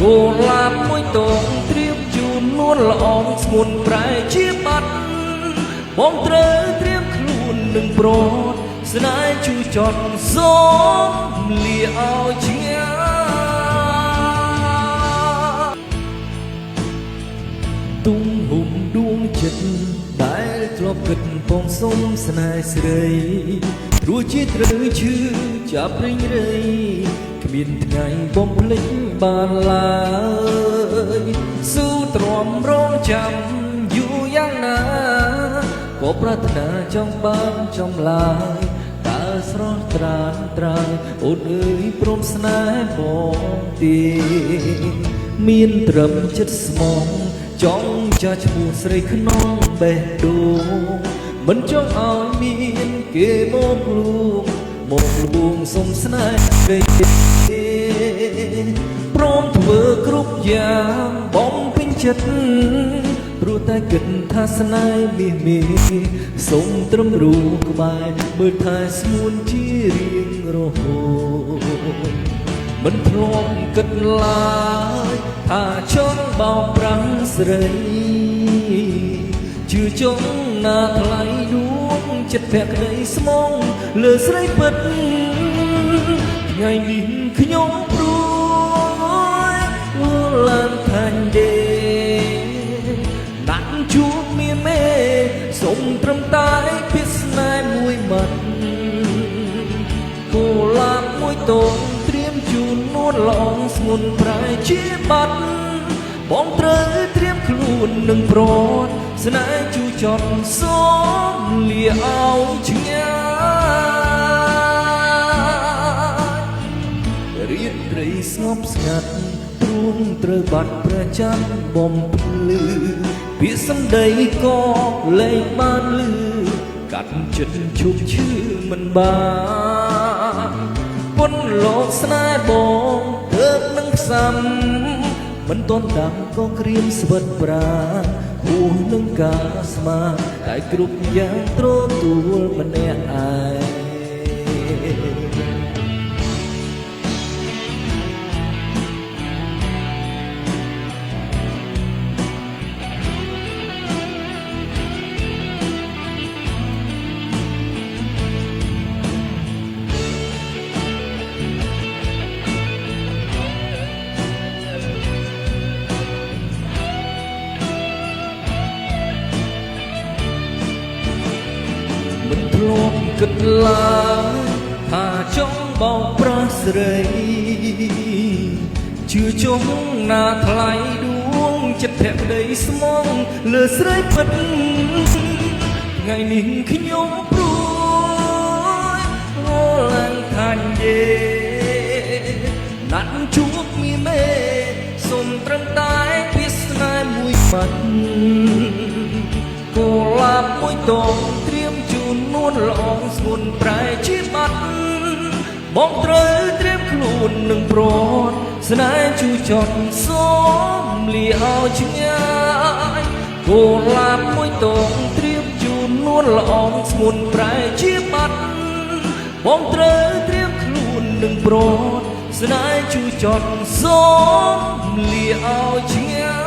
គោលាបមួយតងត្រៀមជូននួនល្អងស្មុនប្រែជាបាត់បងត្រូវត្រៀមខ្លួននឹងប្រត់ស្នេហ៍ជូរចត់សូមលាឲ្យឆ្ងាយទុំហុំដួងចិត្តដែលធ្លាប់គិតពងសុំស្នេហ៍ស្រីព្រោះជាត្រូវឈឺចាប់រិញរៃគ្មានថ្ងៃបំភ្លេចបានឡើយស៊ូទ្រាំរងចាំយូរយ៉ាងណាក៏ប្រាថ្នាចង់បានចំឡាយតើស្រស់ត្រានត្រើយអូនអើយព្រមស្នេហ៍បងទេមានត្រឹមចិត្តស្មងចង់ចាស់ឈ្មោះស្រីក្នុងបេះដូងមិនចង់ឲ្យមានគេមកលួងមកលួងសុំស្នេហ៍គេព្រមធ្វើគ្រប់យ៉ាងបំពេញចិត្តព្រោះតែគិតថាស្នេហ៍មាសមាសុំត្រឹមរូបក្បែរមើលថែស្មួនជារៀងរហូតមិនធ្លាប់គិតឡើយថាចង់បោកប្រាំងស្រីជឿចង់ណាថ្លៃដួងចិត្តភក្តីស្មងលើស្រីពិតថ្ងៃនេះខ្ញុំព្រួយឡើងថាញ់ទេដាក់ជួបមានមេសុំត្រឹមតែពាក្យស្នេហ៍មួយម៉ាត់គោលាបមួយតងត្រៀមជូននួនល្អងស្ងួនប្រែជាបាត់បងត្រូវត្រៀមខ្លួននឹងប្រត់ស្នេហ៍ជូរចត់សូមលាឲ្យឆ្ងាយរៀបរីស្ងប់ស្ងាត់ទ្រូងត្រូវបាត់ព្រះច័ន្ទបំភ្លឺពាក្យសម្ដីក៏លែងបានលឺកាត់ចិត្តឈប់ឈឺមិនបានពុនលោកស្នេហ៍បងទើបនឹងផ្សំមិនទាន់ដាំក៏ក្រៀមស្វិតប្រាហួសនឹងការស្មានតែគ្រប់យ៉ាងទ្រទួលម្នាក់ឯងមិនធ្លាប់គិតឡើយថាចង់បោកប្រាស់ស្រីជឿចង់ណាថ្លៃដួងចិត្តភក្តីស្មងលើស្រីពិតថ្ងៃនេះខ្ញុំព្រួយឡើងថាញ់ទេណាត់ជួបមានមេសុំត្រឹមតែពាក្យស្នេហ៍មួយម៉ាត់គោលាបមួយតងត្រៀមជូននួនល្អងស្ងួនប្រែជាបាត់បងត្រូវត្រៀមខ្លួននឹងប្រត់ស្នេហ៍ជូរចត់សូមលាឲ្យឆ្ងាយគោលាបមួយតងត្រៀមជូននួនល្អងស្ងួនប្រែជាបាត់បងត្រូវត្រៀមខ្លួននឹងប្រត់ស្នេហ៍ជូរចត់សូមលាឲ្យឆ្ងាយ